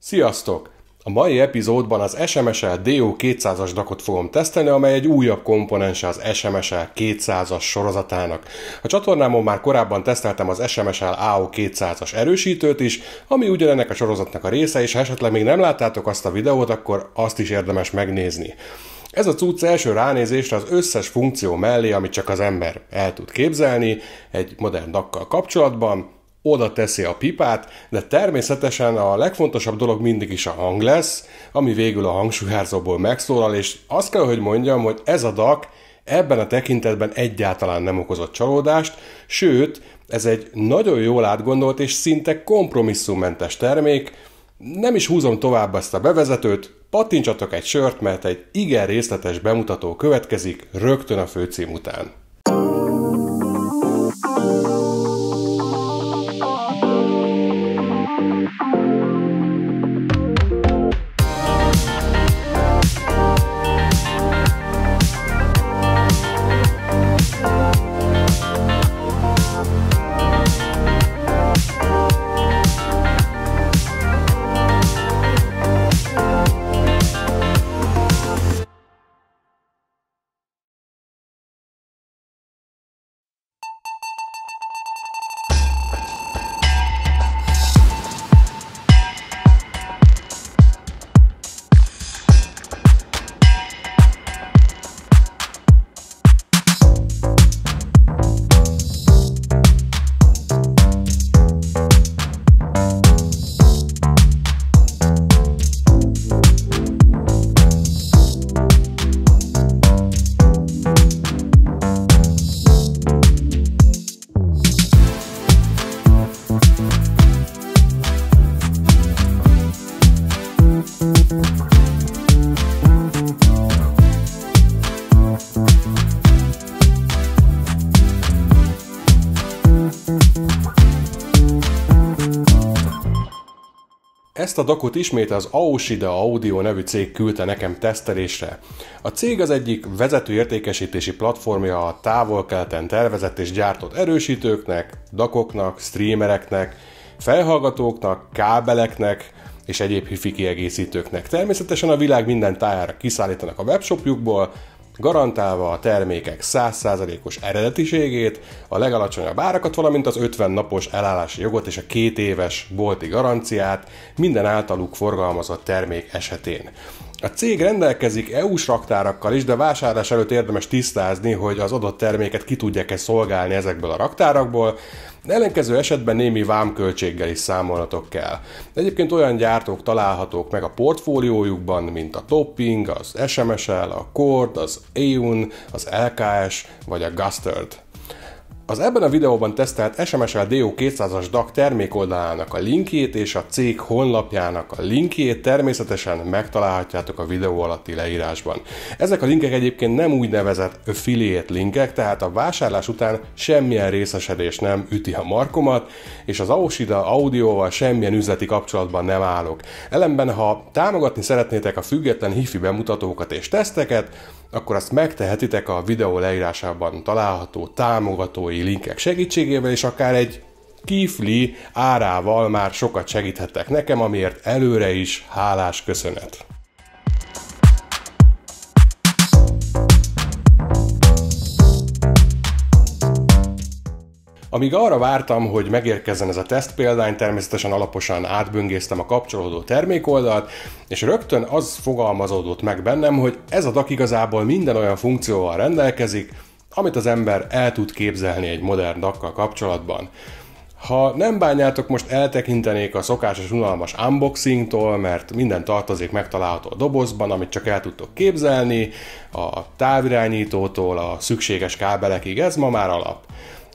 Sziasztok! A mai epizódban az SMSL DO200-as DAC-ot fogom tesztelni, amely egy újabb komponense az SMSL 200-as sorozatának. A csatornámon már korábban teszteltem az SMSL AO200-as erősítőt is, ami ugyanennek a sorozatnak a része, és ha esetleg még nem láttátok azt a videót, akkor azt is érdemes megnézni. Ez a cucc első ránézésre az összes funkció mellé, amit csak az ember el tud képzelni egy modern DAC-kal kapcsolatban, oda teszi a pipát, de természetesen a legfontosabb dolog mindig is a hang lesz, ami végül a hangsúlyárzóból megszólal, és azt kell, hogy mondjam, hogy ez a DAC ebben a tekintetben egyáltalán nem okozott csalódást, sőt, ez egy nagyon jól átgondolt és szinte kompromisszummentes termék. Nem is húzom tovább ezt a bevezetőt, pattintsatok egy sört, mert egy igen részletes bemutató következik rögtön a főcím után. Ezt a DAC-ot ismét az Aoshida Audio nevű cég küldte nekem tesztelésre. A cég az egyik vezető értékesítési platformja a távol-keleten tervezett és gyártott erősítőknek, DAC-oknak, streamereknek, felhallgatóknak, kábeleknek és egyéb hifi kiegészítőknek. Természetesen a világ minden tájára kiszállítanak a webshopjukból, garantálva a termékek 100%-os eredetiségét, a legalacsonyabb árakat, valamint az 50 napos elállási jogot és a 2 éves bolti garanciát minden általuk forgalmazott termék esetén. A cég rendelkezik EU-s raktárakkal is, de vásárlás előtt érdemes tisztázni, hogy az adott terméket ki tudják-e szolgálni ezekből a raktárakból, de ellenkező esetben némi vámköltséggel is számolnatok kell. De egyébként olyan gyártók találhatók meg a portfóliójukban, mint a Topping, az SMSL, a Chord, az Aeon, az LKS vagy a Gustard. Az ebben a videóban tesztelt SMSL DO200-as DAC termékoldalának a linkjét és a cég honlapjának a linkjét természetesen megtalálhatjátok a videó alatti leírásban. Ezek a linkek egyébként nem úgynevezett affiliate linkek, tehát a vásárlás után semmilyen részesedés nem üti a markomat, és az Aoshida Audioval semmilyen üzleti kapcsolatban nem állok. Ellenben, ha támogatni szeretnétek a független hifi bemutatókat és teszteket, akkor azt megtehetitek a videó leírásában található támogatói linkek segítségével, és akár egy kifli árával már sokat segíthettek nekem, amiért előre is hálás köszönet. Amíg arra vártam, hogy megérkezzen ez a tesztpéldány, természetesen alaposan átböngésztem a kapcsolódó termékoldalt, és rögtön az fogalmazódott meg bennem, hogy ez a DAC igazából minden olyan funkcióval rendelkezik, amit az ember el tud képzelni egy modern DAC-kal kapcsolatban. Ha nem bánjátok, most eltekintenék a szokásos unalmas unboxingtól, mert minden tartozék megtalálható a dobozban, amit csak el tudtok képzelni, a távirányítótól a szükséges kábelekig, ez ma már alap.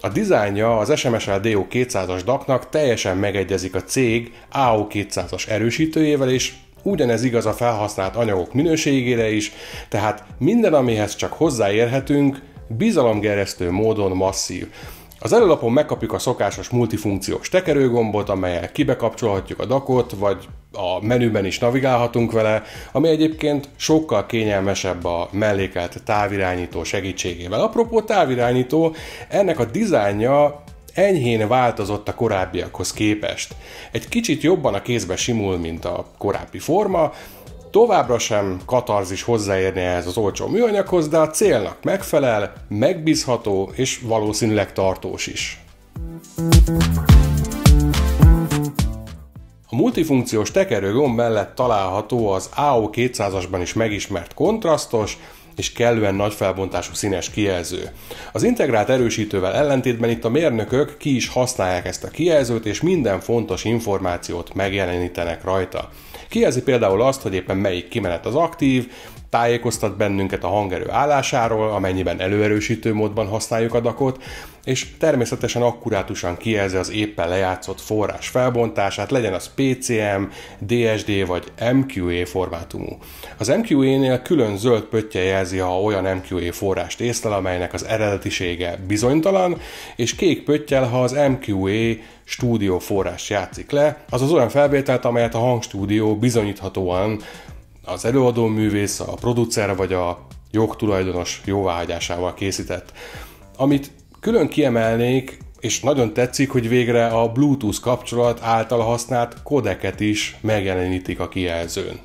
A dizájnja az SMSL DO200-as DAC-nak teljesen megegyezik a cég AO200-as erősítőjével, és ugyanez igaz a felhasznált anyagok minőségére is, tehát minden, amihez csak hozzáérhetünk, bizalomgerjesztő módon masszív. Az előlapon megkapjuk a szokásos multifunkciós tekerőgombot, amellyel kibekapcsolhatjuk a DAC-ot, vagy a menüben is navigálhatunk vele, ami egyébként sokkal kényelmesebb a mellékelt távirányító segítségével. Apropó távirányító, ennek a dizájnja enyhén változott a korábbiakhoz képest. Egy kicsit jobban a kézbe simul, mint a korábbi forma, továbbra sem katarzis hozzáérni ehhez az olcsó műanyaghoz, de a célnak megfelel, megbízható és valószínűleg tartós is. A multifunkciós tekerőgomb mellett található az AO200-asban is megismert kontrasztos és kellően nagy felbontású színes kijelző. Az integrált erősítővel ellentétben itt a mérnökök ki is használják ezt a kijelzőt, és minden fontos információt megjelenítenek rajta. Kijelzi például azt, hogy éppen melyik kimenet az aktív, tájékoztat bennünket a hangerő állásáról, amennyiben előerősítő módban használjuk a DAC-ot, és természetesen akkurátusan kijelzi az éppen lejátszott forrás felbontását, legyen az PCM, DSD vagy MQA formátumú. Az MQA-nél külön zöld pöttye jelzi, ha olyan MQA forrást észlel, amelynek az eredetisége bizonytalan, és kék pöttyel, ha az MQA stúdió forrást játszik le, azaz olyan felvételt, amelyet a hangstúdió bizonyíthatóan az előadó művész, a producer vagy a jogtulajdonos jóváhagyásával készített. Amit külön kiemelnék, és nagyon tetszik, hogy végre a Bluetooth kapcsolat által használt kodeket is megjelenítik a kijelzőn.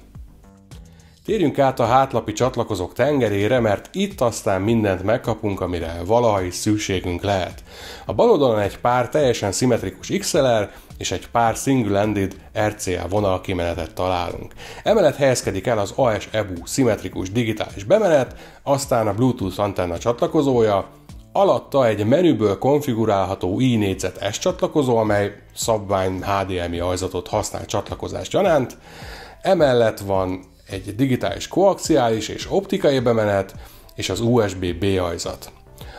Térjünk át a hátlapi csatlakozók tengerére, mert itt aztán mindent megkapunk, amire valaha is szükségünk lehet. A bal oldalon egy pár teljesen szimmetrikus XLR és egy pár single-ended RCA vonalkimenetet találunk. Emellett helyezkedik el az AS-EBU szimmetrikus digitális bemenet, aztán a Bluetooth antenna csatlakozója, alatta egy menüből konfigurálható i4Z-S csatlakozó, amely szabvány HDMI ajzatot használ csatlakozás gyanánt, emellett van egy digitális koaxiális és optikai bemenet, és az USB-B ajzat.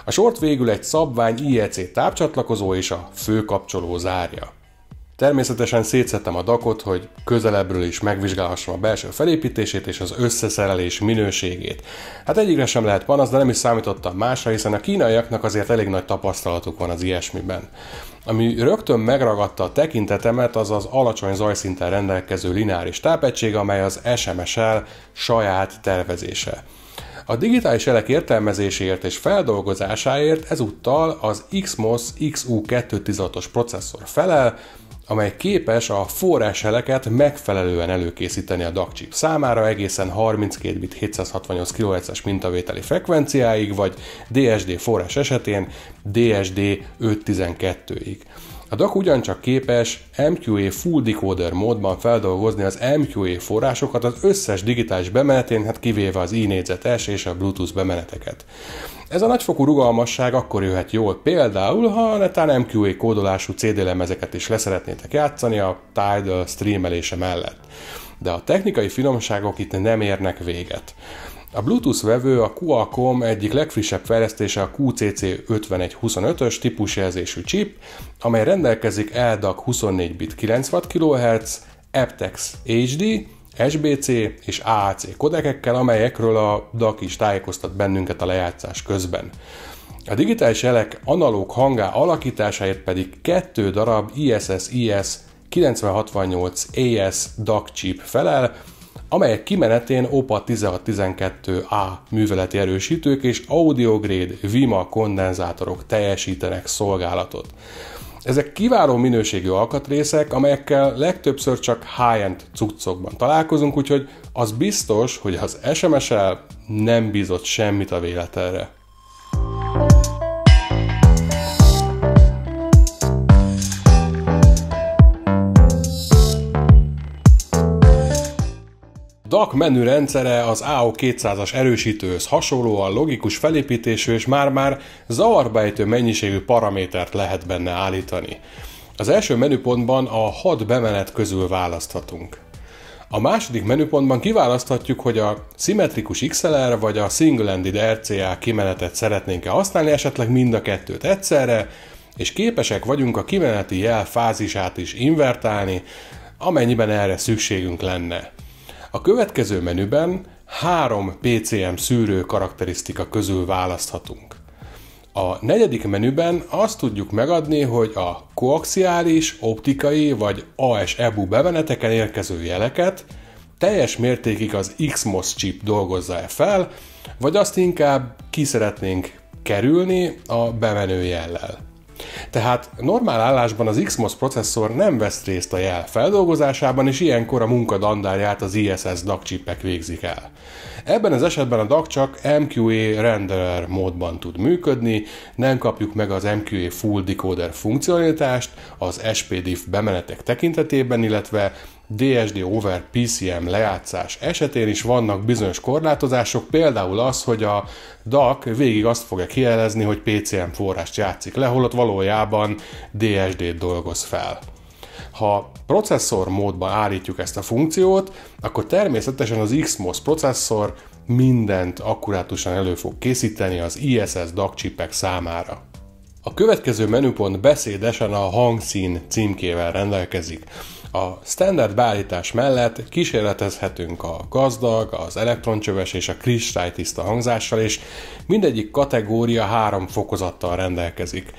A sort végül egy szabvány IEC tápcsatlakozó és a főkapcsoló zárja. Természetesen szétszedtem a DAC-ot, hogy közelebbről is megvizsgálhassam a belső felépítését és az összeszerelés minőségét. Hát egyikre sem lehet panasz, de nem is számítottam másra, hiszen a kínaiaknak azért elég nagy tapasztalatuk van az ilyesmiben. Ami rögtön megragadta a tekintetemet, az az alacsony zajszinttel rendelkező lineáris tápegység, amely az SMSL saját tervezése. A digitális jelek értelmezéséért és feldolgozásáért ezúttal az XMOS XU216-os processzor felel, amely képes a forrásjeleket megfelelően előkészíteni a DAC chip számára egészen 32 bit 768 kHz-es mintavételi frekvenciáig, vagy DSD forrás esetén DSD 512-ig. A DAC ugyancsak képes MQA Full Decoder módban feldolgozni az MQA forrásokat az összes digitális bemenetén, hát kivéve az i4Z-es és a Bluetooth bemeneteket. Ez a nagyfokú rugalmasság akkor jöhet jól például, ha netán MQA kódolású CD lemezeket is leszeretnétek játszani a Tidal streamelése mellett. De a technikai finomságok itt nem érnek véget. A Bluetooth vevő a Qualcomm egyik legfrissebb fejlesztése a QCC5125-ös típusjelzésű chip, amely rendelkezik LDAC 24 bit 96 kHz, aptX HD, SBC és AAC kodekekkel, amelyekről a DAC is tájékoztat bennünket a lejátszás közben. A digitális jelek analóg hangá alakításáért pedig 2 darab ISS-IS 9068 AS DAC chip felel, amelyek kimenetén OPA 1612A műveleti erősítők és audio-grade VIMA kondenzátorok teljesítenek szolgálatot. Ezek kiváló minőségű alkatrészek, amelyekkel legtöbbször csak high-end cuccokban találkozunk, úgyhogy az biztos, hogy az SMSL nem bízott semmit a véletlenre. DAC menürendszere az AO200-as erősítőhöz hasonlóan logikus felépítésű és már-már zavarba ejtő mennyiségű paramétert lehet benne állítani. Az első menüpontban a 6 bemenet közül választhatunk. A második menüpontban kiválaszthatjuk, hogy a szimmetrikus XLR vagy a single-ended RCA kimenetet szeretnénk-e használni, esetleg mind a kettőt egyszerre, és képesek vagyunk a kimeneti jel fázisát is invertálni, amennyiben erre szükségünk lenne. A következő menüben 3 PCM szűrő karakterisztika közül választhatunk. A negyedik menüben azt tudjuk megadni, hogy a koaxiális, optikai vagy AS-EBU bemeneteken érkező jeleket teljes mértékig az XMOS chip dolgozza-e fel, vagy azt inkább ki szeretnénk kerülni a bemenő jellel. Tehát normál állásban az XMOS processzor nem vesz részt a jel feldolgozásában, és ilyenkor a munka dandárját az ISS DAC chipek végzik el. Ebben az esetben a DAC csak MQA renderer módban tud működni, nem kapjuk meg az MQA Full Decoder funkcionalitást az SPDIF bemenetek tekintetében, illetve DSD over PCM lejátszás esetén is vannak bizonyos korlátozások, például az, hogy a DAC végig azt fogja kijelezni, hogy PCM forrást játszik le, holott valójában DSD-t dolgoz fel. Ha processzor módban állítjuk ezt a funkciót, akkor természetesen az XMOS processzor mindent akkurátusan elő fog készíteni az ISS DAC chipek számára. A következő menüpont beszédesen a hangszín címkével rendelkezik. A standard beállítás mellett kísérletezhetünk a gazdag, az elektroncsöves és a kristálytiszta hangzással, és mindegyik kategória 3 fokozattal rendelkezik.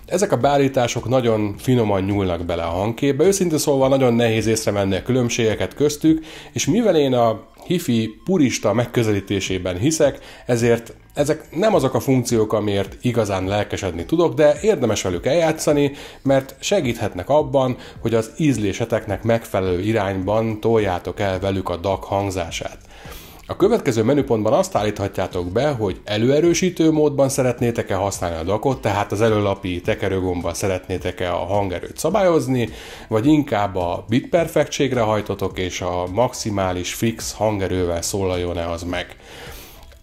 Ezek a beállítások nagyon finoman nyúlnak bele a hangképbe, őszintén szólva nagyon nehéz észrevenni a különbségeket köztük, és mivel én a hifi purista megközelítésében hiszek, ezért ezek nem azok a funkciók, amiért igazán lelkesedni tudok, de érdemes velük eljátszani, mert segíthetnek abban, hogy az ízléseteknek megfelelő irányban toljátok el velük a DAC hangzását. A következő menüpontban azt állíthatjátok be, hogy előerősítő módban szeretnétek-e használni a DAC-ot, tehát az előlapi tekerőgombbal szeretnétek-e a hangerőt szabályozni, vagy inkább a bitperfektségre hajtotok, és a maximális fix hangerővel szólaljon-e az meg.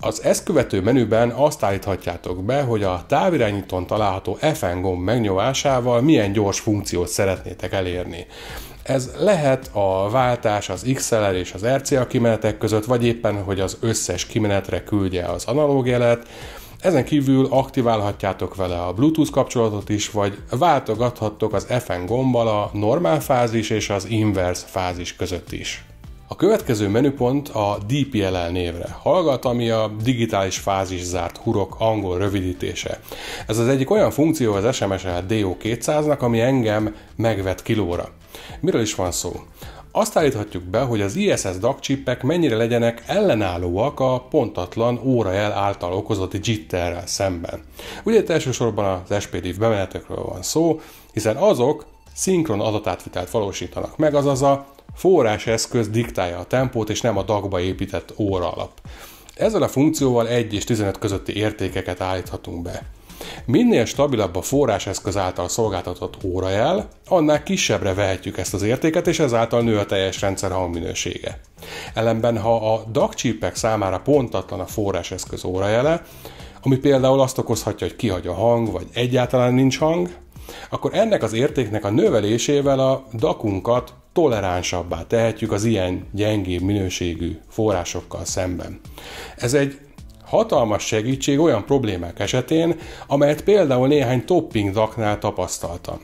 Az ezt követő menüben azt állíthatjátok be, hogy a távirányítón található FN gomb megnyomásával milyen gyors funkciót szeretnétek elérni. Ez lehet a váltás az XLR és az RCA kimenetek között, vagy éppen, hogy az összes kimenetre küldje az analóg jelet. Ezen kívül aktiválhatjátok vele a Bluetooth kapcsolatot is, vagy váltogathattok az FN gombbal a normál fázis és az inverse fázis között is. A következő menüpont a DPLL névre hallgat, ami a digitális fáziszárt hurok angol rövidítése. Ez az egyik olyan funkció az SMSL DO200-nak, ami engem megvet kilóra. Miről is van szó? Azt állíthatjuk be, hogy az ISS DAC chipek mennyire legyenek ellenállóak a pontatlan órajel által okozott jitterrel szemben. Ugye itt elsősorban az SPDIF bemenetekről van szó, hiszen azok szinkron adatátvitelt valósítanak meg, azaz a forráseszköz diktálja a tempót, és nem a DAC-ba épített óra alap. Ezzel a funkcióval 1 és 15 közötti értékeket állíthatunk be. Minél stabilabb a forráseszköz által szolgáltatott órajel, annál kisebbre vehetjük ezt az értéket, és ezáltal nő a teljes rendszer hangminősége. Ellenben, ha a DAC chipek számára pontatlan a forráseszköz órajele, ami például azt okozhatja, hogy kihagy a hang, vagy egyáltalán nincs hang, akkor ennek az értéknek a növelésével a DAC-unkat toleránsabbá tehetjük az ilyen gyengébb minőségű forrásokkal szemben. Ez egy hatalmas segítség olyan problémák esetén, amelyet például néhány topping DAC-nál tapasztaltam.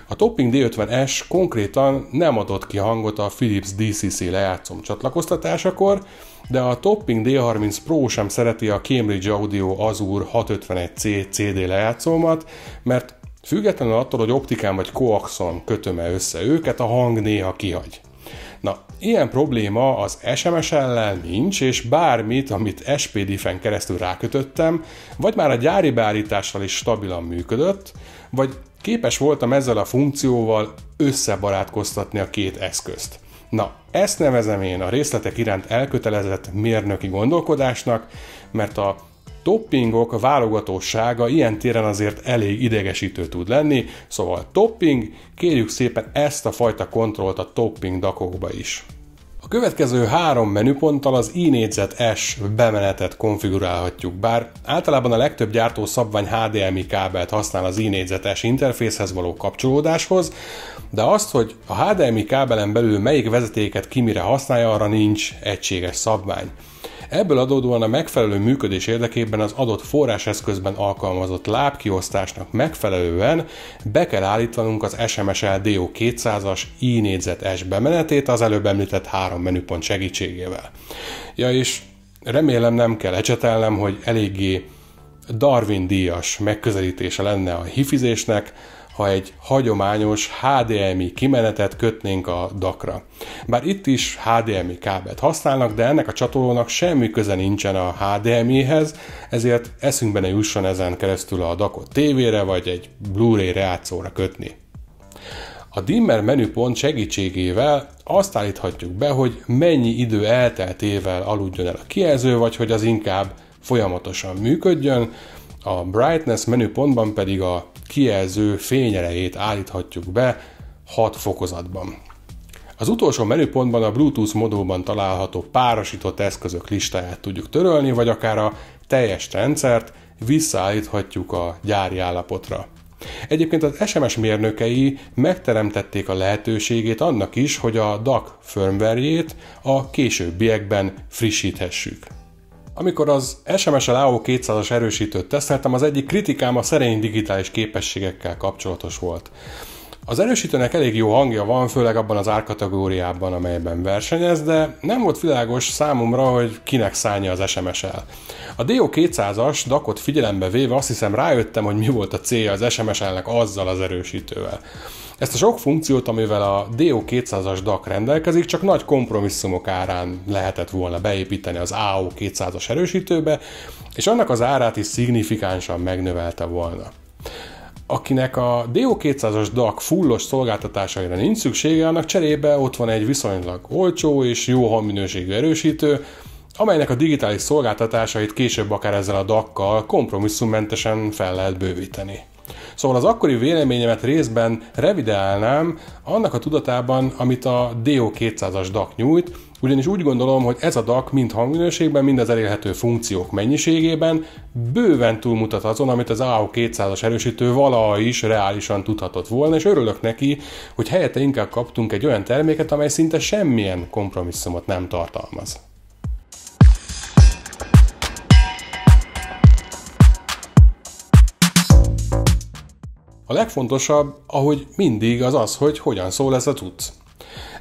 A topping D50S konkrétan nem adott ki hangot a Philips DCC lejátszóm csatlakoztatásakor, de a topping D30 Pro sem szereti a Cambridge Audio Azure 651C CD lejátszómat, mert függetlenül attól, hogy optikán vagy koaxon kötöm-e össze őket, a hang néha kihagy. Na, ilyen probléma az SMSL-lel nincs, és bármit, amit SPDIF-en keresztül rákötöttem, vagy már a gyári beállítással is stabilan működött, vagy képes voltam ezzel a funkcióval összebarátkoztatni a két eszközt. Na, ezt nevezem én a részletek iránt elkötelezett mérnöki gondolkodásnak, mert a toppingok válogatósága ilyen téren azért elég idegesítő tud lenni, szóval topping, kérjük szépen ezt a fajta kontrollt a topping DAC-okba is. A következő 3 menüponttal az iNégyzet-S bemenetet konfigurálhatjuk, bár általában a legtöbb gyártó szabvány HDMI kábelt használ az iNégyzet-S interfészhez való kapcsolódáshoz, de azt, hogy a HDMI kábelen belül melyik vezetéket ki mire használja, arra nincs egységes szabvány. Ebből adódóan a megfelelő működés érdekében az adott forráseszközben alkalmazott lábkiosztásnak megfelelően be kell állítanunk az SMSL DO200-as iNégyzet-S bemenetét az előbb említett 3 menüpont segítségével. Ja, és remélem nem kell ecsetelnem, hogy eléggé Darwin-díjas megközelítése lenne a hifizésnek, ha egy hagyományos HDMI kimenetet kötnénk a DAC-ra. Bár itt is HDMI kábelt használnak, de ennek a csatolónak semmi köze nincsen a HDMI-hez, ezért eszünkbe ne jusson ezen keresztül a DAC-ot tévére vagy egy Blu-ray lejátszóra kötni. A dimmer menüpont segítségével azt állíthatjuk be, hogy mennyi idő elteltével aludjon el a kijelző, vagy hogy az inkább folyamatosan működjön, a brightness menüpontban pedig a kijelző fényerejét állíthatjuk be 6 fokozatban. Az utolsó menüpontban a Bluetooth modulban található párosított eszközök listáját tudjuk törölni, vagy akár a teljes rendszert visszaállíthatjuk a gyári állapotra. Egyébként az SMS mérnökei megteremtették a lehetőségét annak is, hogy a DAC firmware-jét a későbbiekben frissíthessük. Amikor az SMS-el AO200-as erősítőt teszteltem, az egyik kritikám a szerény digitális képességekkel kapcsolatos volt. Az erősítőnek elég jó hangja van, főleg abban az árkategóriában, amelyben versenyez, de nem volt világos számomra, hogy kinek szánja az SMS-el. A DO200-as DAC-ot figyelembe véve azt hiszem rájöttem, hogy mi volt a célja az SMS-elnek azzal az erősítővel. Ezt a sok funkciót, amivel a DO200-as DAC rendelkezik, csak nagy kompromisszumok árán lehetett volna beépíteni az AO200-as erősítőbe, és annak az árát is szignifikánsan megnövelte volna. Akinek a DO200-as DAC fullos szolgáltatásaira nincs szüksége, annak cserébe ott van egy viszonylag olcsó és jó hangminőségű erősítő, amelynek a digitális szolgáltatásait később akár ezzel a DAC-kal kompromisszummentesen fel lehet bővíteni. Szóval az akkori véleményemet részben revideálnám annak a tudatában, amit a DO200-as DAC nyújt, ugyanis úgy gondolom, hogy ez a DAC mind hangminőségben, mind az elérhető funkciók mennyiségében bőven túlmutat azon, amit az AO200-as erősítő valaha is reálisan tudhatott volna, és örülök neki, hogy helyette inkább kaptunk egy olyan terméket, amely szinte semmilyen kompromisszumot nem tartalmaz. A legfontosabb, ahogy mindig, az az, hogy hogyan szól ez a cucc.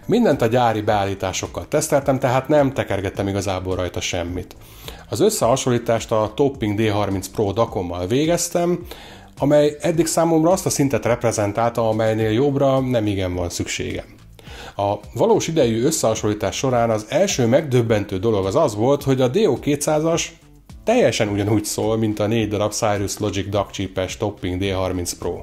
Mindent a gyári beállításokkal teszteltem, tehát nem tekergettem igazából rajta semmit. Az összehasonlítást a Topping D30 Pro DAC-ommal végeztem, amely eddig számomra azt a szintet reprezentálta, amelynél jobbra nem igen van szükségem. A valós idejű összehasonlítás során az első megdöbbentő dolog az volt, hogy a DO200-as teljesen ugyanúgy szól, mint a 4 darab Cirrus Logic DAC chipes Topping D30 Pro.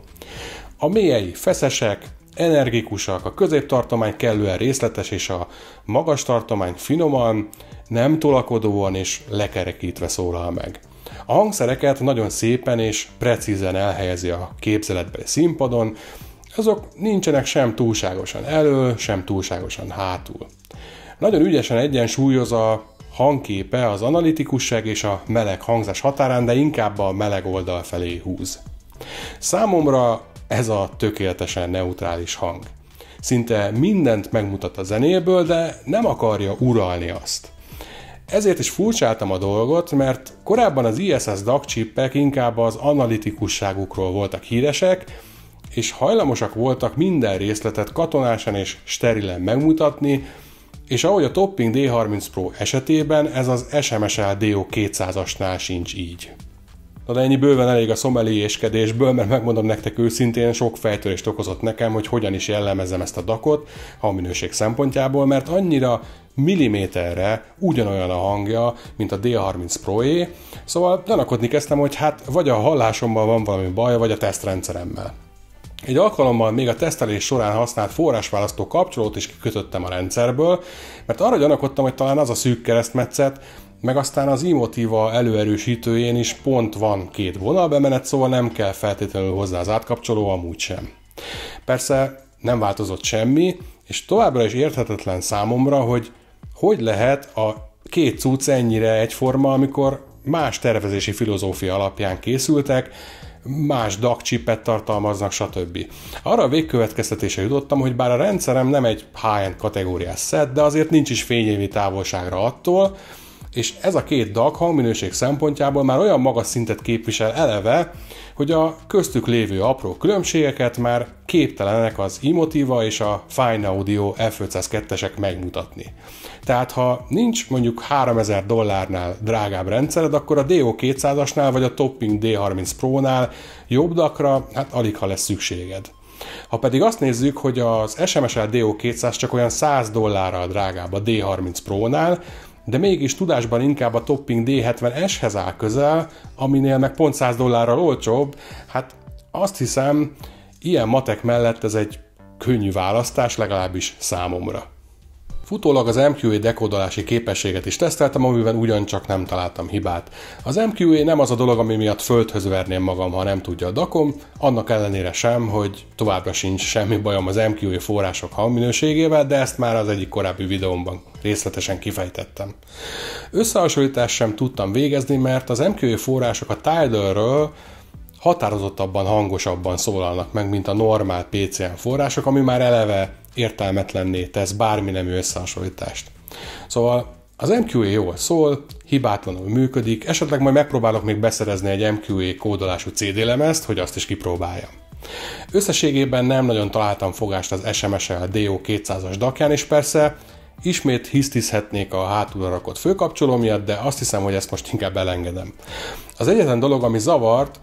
A mélyei feszesek, energikusak, a középtartomány kellően részletes és a magas tartomány finoman, nem tolakodóan és lekerekítve szólal meg. A hangszereket nagyon szépen és precízen elhelyezi a képzeletbeli színpadon, azok nincsenek sem túlságosan elől, sem túlságosan hátul. Nagyon ügyesen egyensúlyoz a hangképe az analitikusság és a meleg hangzás határán, de inkább a meleg oldal felé húz. Számomra ez a tökéletesen neutrális hang. Szinte mindent megmutat a zenéből, de nem akarja uralni azt. Ezért is furcsáltam a dolgot, mert korábban az ISS DAC chipek inkább az analitikusságukról voltak híresek, és hajlamosak voltak minden részletet katonásan és sterilen megmutatni, és ahogy a Topping D30 Pro esetében, ez az SMS-el DO200-asnál sincs így. De ennyi bőven elég a szomeliéskedésből, mert megmondom nektek őszintén, sok fejtörést okozott nekem, hogy hogyan is jellemezzem ezt a DAC-ot hangminőség szempontjából, mert annyira milliméterre ugyanolyan a hangja, mint a D30 Pro-é, szóval gyanakodni kezdtem, hogy hát vagy a hallásommal van valami baj, vagy a tesztrendszeremmel. Egy alkalommal még a tesztelés során használt forrásválasztó kapcsolót is kikötöttem a rendszerből, mert arra gyanakodtam, hogy talán az a szűk keresztmetszet, meg aztán az iMotiva előerősítőjén is pont van 2 vonalbemenet, szóval nem kell feltétlenül hozzá az átkapcsoló, amúgy sem. Persze nem változott semmi, és továbbra is érthetetlen számomra, hogy lehet a 2 cucc ennyire egyforma, amikor más tervezési filozófia alapján készültek, más DAC chipet tartalmaznak, stb. Arra a végkövetkeztetésre jutottam, hogy bár a rendszerem nem egy high-end kategóriás szett, de azért nincs is fényévi távolságra attól, És ez a két DAC hangminőség szempontjából már olyan magas szintet képvisel eleve, hogy a köztük lévő apró különbségeket már képtelenek az iMotiva és a Fine Audio F502-esek megmutatni. Tehát ha nincs mondjuk $3000 drágább rendszered, akkor a DO200-asnál vagy a Topping D30 Pro-nál jobb DAC-ra hát aligha lesz szükséged. Ha pedig azt nézzük, hogy az SMSL DO200 csak olyan $100 drágább a D30 Pro-nál, de mégis tudásban inkább a Topping D70S-hez áll közel, aminél meg pont $100 olcsóbb, hát azt hiszem, ilyen matek mellett ez egy könnyű választás, legalábbis számomra. Futólag az MQA dekódolási képességet is teszteltem, amiben ugyancsak nem találtam hibát. Az MQA nem az a dolog, ami miatt földhöz verném magam, ha nem tudja a DAC-om, annak ellenére sem, hogy továbbra sincs semmi bajom az MQA források hangminőségével, de ezt már az egyik korábbi videómban részletesen kifejtettem. Összehasonlítást sem tudtam végezni, mert az MQA források a Tidalről határozottabban, hangosabban szólalnak meg, mint a normál PCM források, ami már eleve értelmetlenné tesz bármi nemű összehasonlítást. Szóval az MQA jól szól, hibátlanul működik, esetleg majd megpróbálok még beszerezni egy MQA kódolású CD lemezt, hogy azt is kipróbáljam. Összességében nem nagyon találtam fogást az SMSL DO200-as DAC-ján, és persze ismét hisztizhetnék a hátulra rakott főkapcsoló miatt, de azt hiszem, hogy ezt most inkább elengedem. Az egyetlen dolog, ami zavart,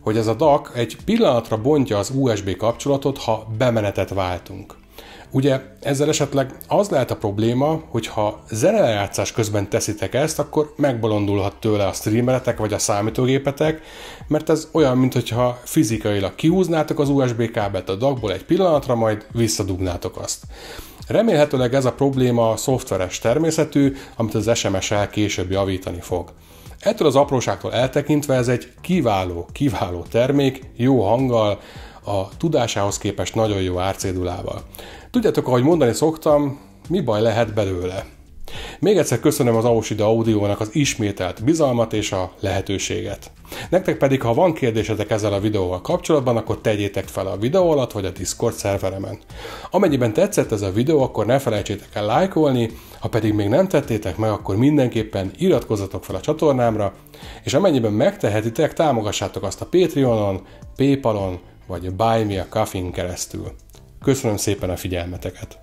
hogy ez a DAC egy pillanatra bontja az USB kapcsolatot, ha bemenetet váltunk. Ugye ezzel esetleg az lehet a probléma, hogy ha zenelejátszás közben teszitek ezt, akkor megbolondulhat tőle a streameretek vagy a számítógépetek, mert ez olyan, mintha fizikailag kihúznátok az USB kábelt a DAC-ból egy pillanatra, majd visszadugnátok azt. Remélhetőleg ez a probléma szoftveres természetű, amit az SMSL később javítani fog. Ettől az apróságtól eltekintve ez egy kiváló termék, jó hanggal, a tudásához képest nagyon jó árcédulával. Tudjátok, ahogy mondani szoktam, mi baj lehet belőle? Még egyszer köszönöm az Aushida Audio-nak az ismételt bizalmat és a lehetőséget. Nektek pedig, ha van kérdésetek ezzel a videóval kapcsolatban, akkor tegyétek fel a videó alatt vagy a Discord szerveremen. Amennyiben tetszett ez a videó, akkor ne felejtsétek el lájkolni, ha pedig még nem tettétek meg, akkor mindenképpen iratkozzatok fel a csatornámra, és amennyiben megtehetitek, támogassátok azt a Patreonon, Paypalon vagy Buy Me a Coffee-n keresztül. Köszönöm szépen a figyelmeteket!